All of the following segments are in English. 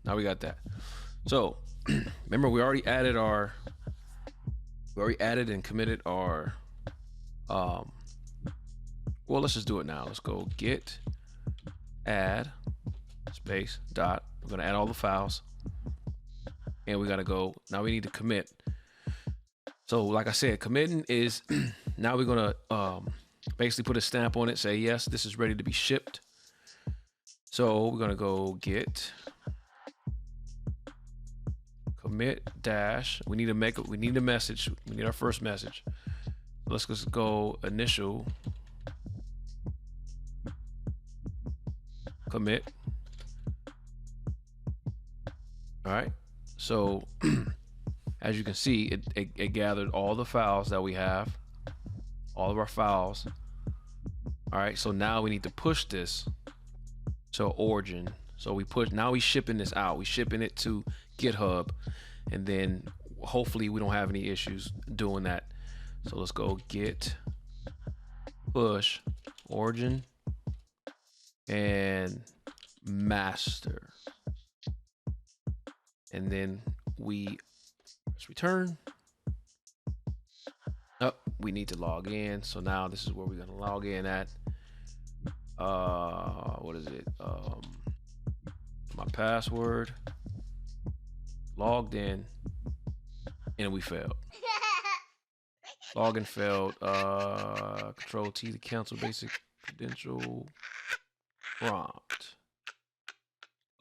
Now we got that. So remember, we already added and committed our well, let's just do it now. Let's go git add space dot. We're gonna add all the files, and we gotta go. Now we need to commit. So like I said, committing is now we're gonna basically put a stamp on it, say yes, this is ready to be shipped. So we're gonna go git commit dash. We need a message. We need our first message. Let's just go initial commit. All right. So as you can see, it gathered all the files that we have, all of our files. All right. So now we need to push this to origin. So now we shipping this out. We shipping it to GitHub, and then hopefully we don't have any issues doing that. So let's go git push origin and master, and then we press return. Oh, we need to log in. So now this is where we're gonna log in at. What is it? My password. Logged in, and we failed. Login failed. Control T to cancel basic credential prompt.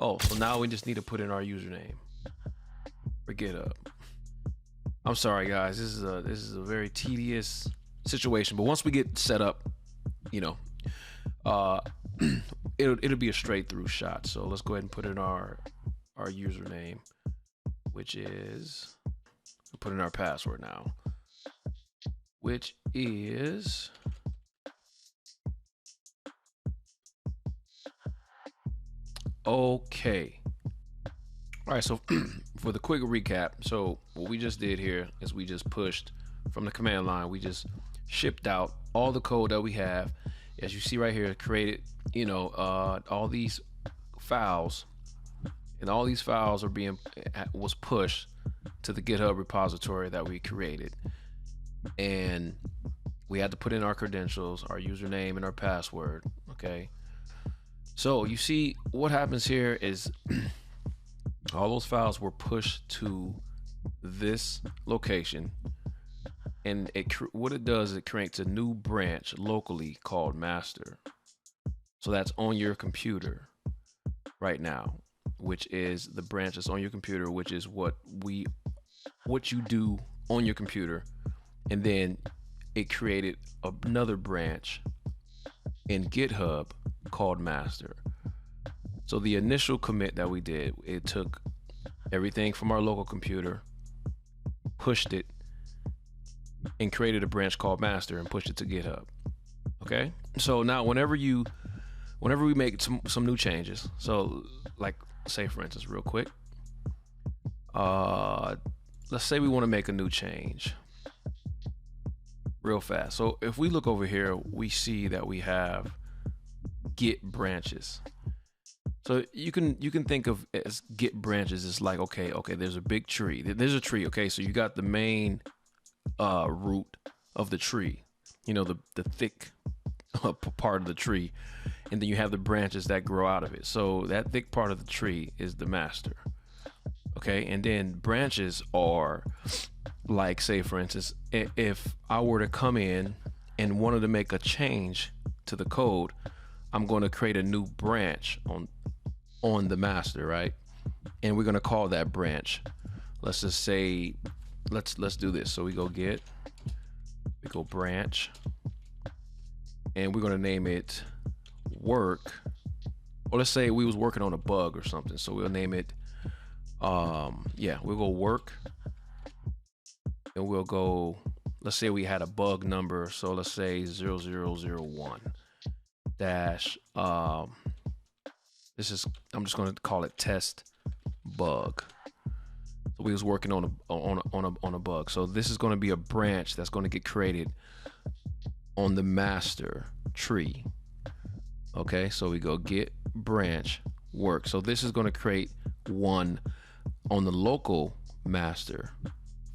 Oh, so now we just need to put in our username for GitHub. I'm sorry, guys. This is a very tedious situation, but once we get set up, you know, it'll be a straight through shot. So let's go ahead and put in our username, which is, put in our password now, which is okay. All right, so for the quick recap, so what we just did here is we just pushed from the command line, we just shipped out all the code that we have. As you see right here, created, you know, all these files, and all these files are was pushed to the GitHub repository that we created, and we had to put in our credentials, our username, and our password. Okay, so you see what happens here is all those files were pushed to this location, and what it does is it creates a new branch locally called master. So that's on your computer right now, which is the branch that's on your computer, which is what you do on your computer. And then it created another branch in GitHub called master. So the initial commit that we did, it took everything from our local computer, pushed it, and created a branch called master and pushed it to GitHub. Okay, so now whenever we make some new changes, so like say for instance, real quick, let's say we want to make a new change real fast. So if we look over here, we see that we have git branches. So you can think of as git branches as like, okay, there's a big tree. There's a tree. Okay, so you got the main root of the tree, you know, the thick part of the tree, and then you have the branches that grow out of it. So that thick part of the tree is the master. Okay, and then branches are like, say for instance, if I were to come in and wanted to make a change to the code, I'm going to create a new branch on the master, right? And we're going to call that branch, let's just say, let's do this. So we go branch, and we're going to name it work, or let's say we was working on a bug or something, so we'll name it we'll go work, and we'll go, let's say we had a bug number, so let's say 0001 dash I'm just going to call it test bug. So we was working on a bug. So this is going to be a branch that's going to get created on the master tree. Okay, so we go git branch work. So this is going to create one on the local master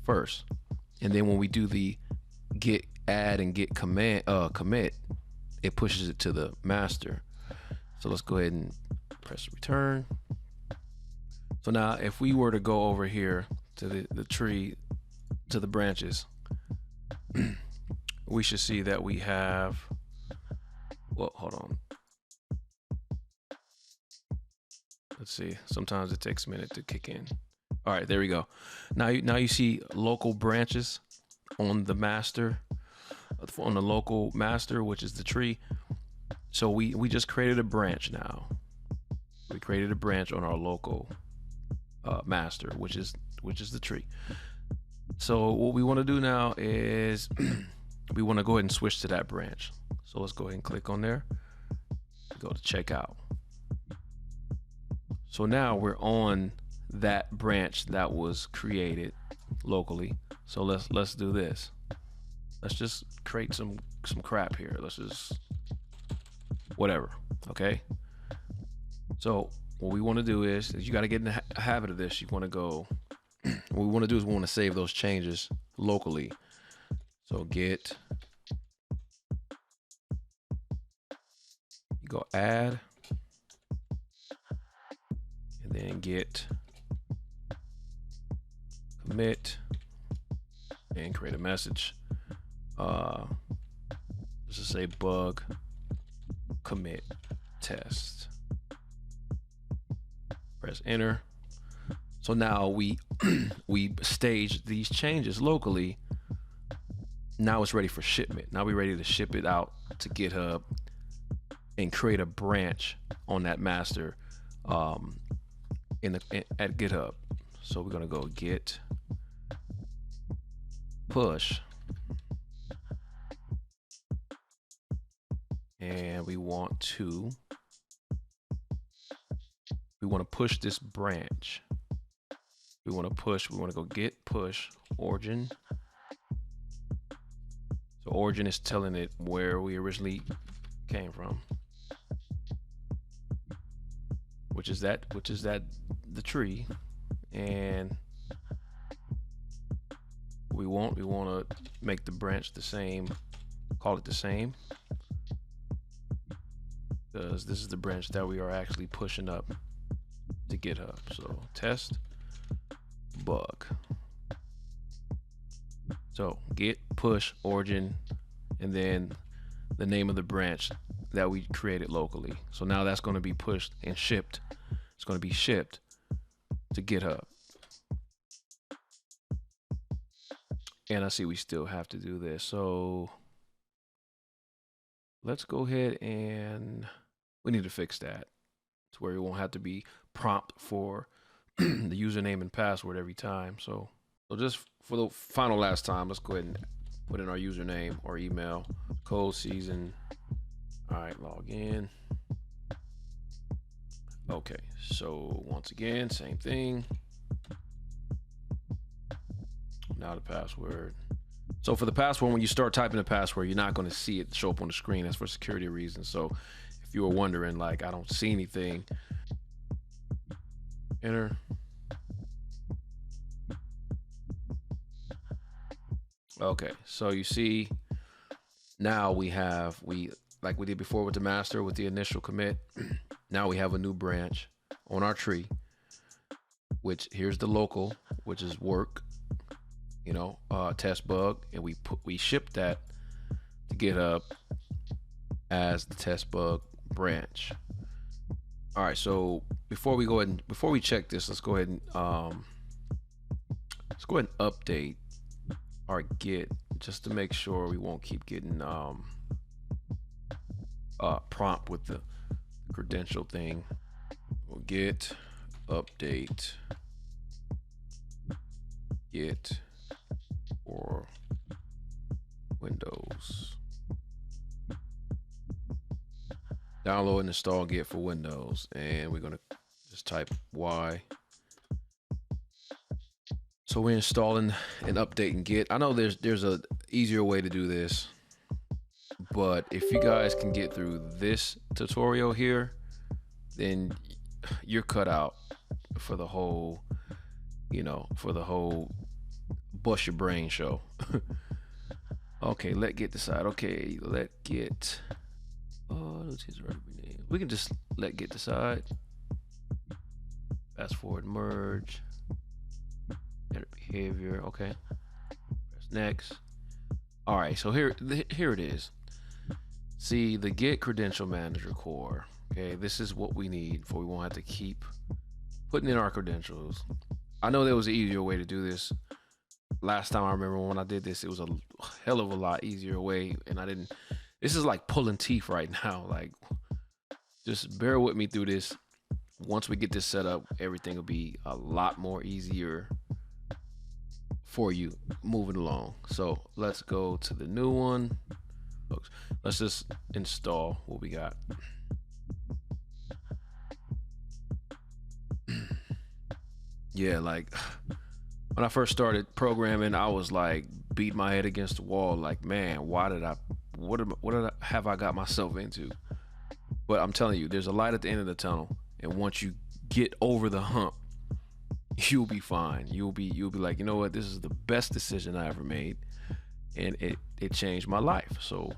first, and then when we do the git add and git commit, it pushes it to the master. So let's go ahead and press return. So now if we were to go over here to the tree, to the branches, we should see that we have, well, hold on. Let's see, sometimes it takes a minute to kick in. All right, there we go. Now you see local branches on the master, on the local master, which is the tree. So we just created a branch now. We created a branch on our local master, which is the tree. So what we want to do now is we want to go ahead and switch to that branch. So let's go ahead and click on there. Go to checkout. So now we're on that branch that was created locally. So let's do this. Let's just create some crap here. Let's just whatever. Okay. So what we want to do is you got to get in the habit of this. You want to go. What we want to do is we want to save those changes locally. So git, you go add, and then git commit, and create a message. Let's just say bug commit test. Press enter. So now we staged these changes locally. Now it's ready for shipment. Now we're ready to ship it out to GitHub and create a branch on that master at GitHub. So we're gonna go git push, and we want to push this branch. We want to go git push origin. So origin is telling it where we originally came from, which is the tree, and we want to make the branch the same, call it the same, because this is the branch that we are actually pushing up to GitHub. So test bug. So git push origin, and then the name of the branch that we created locally. So now that's going to be pushed and shipped. It's going to be shipped to GitHub. And I see we still have to do this. So let's go ahead and we need to fix that to where it won't have to be prompt for the username and password every time. So just for the final last time, let's go ahead and put in our username or email, code season. All right, log in. Okay, so once again, same thing. Now the password. So for the password, when you start typing the password, you're not going to see it show up on the screen. That's for security reasons. So if you were wondering, like, I don't see anything, enter. Okay, so you see now like we did before with the master with the initial commit. Now we have a new branch on our tree, which here's the local, which is work, test bug, and we ship that to GitHub as the test bug branch. All right, so before we check this, let's go ahead and update our Git just to make sure we won't keep getting prompt with the credential thing. We'll git update Git for Windows. Download and install Git for Windows, and we're gonna just type Y. So we're installing and updating Git. I know there's a easier way to do this, but if you guys can get through this tutorial here, then you're cut out. for the whole, for the whole bust your brain show. Okay, let Git decide. Okay, let Git. Oh, that's his right name. We can just let Git decide. Fast forward, merge, edit behavior. Okay, press next. All right, so here it is. See the Git credential manager core. Okay, this is what we need for we won't have to keep putting in our credentials. I know there was an easier way to do this. Last time I remember when I did this, it was a hell of a lot easier way, and I didn't. This is like pulling teeth right now. Like, just bear with me through this. Once we get this set up, everything will be a lot more easier for you moving along. So let's go to the new one. Let's just install what we got. Yeah, like when I first started programming, I was like beat my head against the wall. Like, man, what have I got myself into? But I'm telling you, there's a light at the end of the tunnel, and once you get over the hump, you'll be fine. You'll be like, you know what? This is the best decision I ever made, and it changed my life. So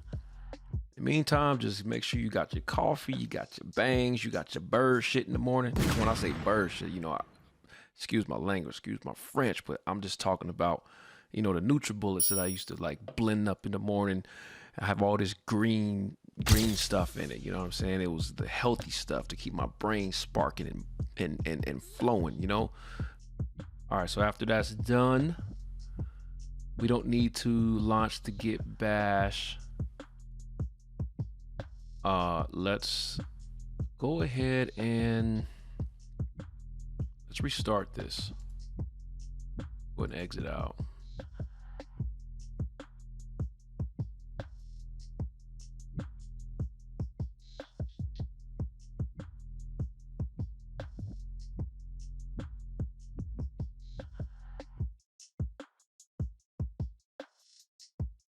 in the meantime, just make sure you got your coffee, you got your bangs, you got your bird shit in the morning. When I say bird shit, excuse my language, excuse my French, but I'm just talking about, the NutriBullets that I used to like blend up in the morning. I have all this green stuff in it. You know what I'm saying? It was the healthy stuff to keep my brain sparking and flowing, All right, so after that's done, we don't need to launch the Git bash. Let's go ahead and let's restart this. Go ahead and exit out.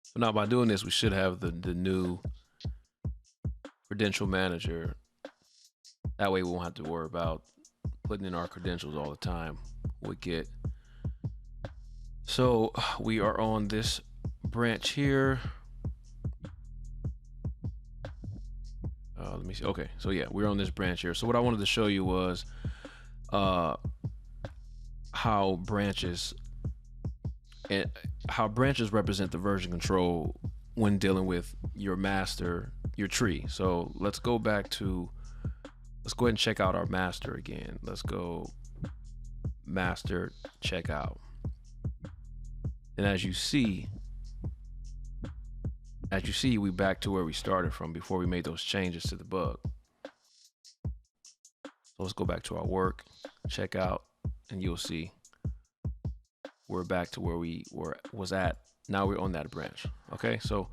So now by doing this, we should have the new credential manager. That way we won't have to worry about putting in our credentials all the time with Git. So we are on this branch here. Let me see. Okay, so yeah, we're on this branch here. So what I wanted to show you was how branches represent the version control when dealing with your master, your tree. So let's go ahead and check out our master again. Let's go master checkout. And as you see, we back to where we started from before we made those changes to the bug. So let's go back to our work, check out, and you'll see we're back to where we was at. Now we're on that branch. Okay, so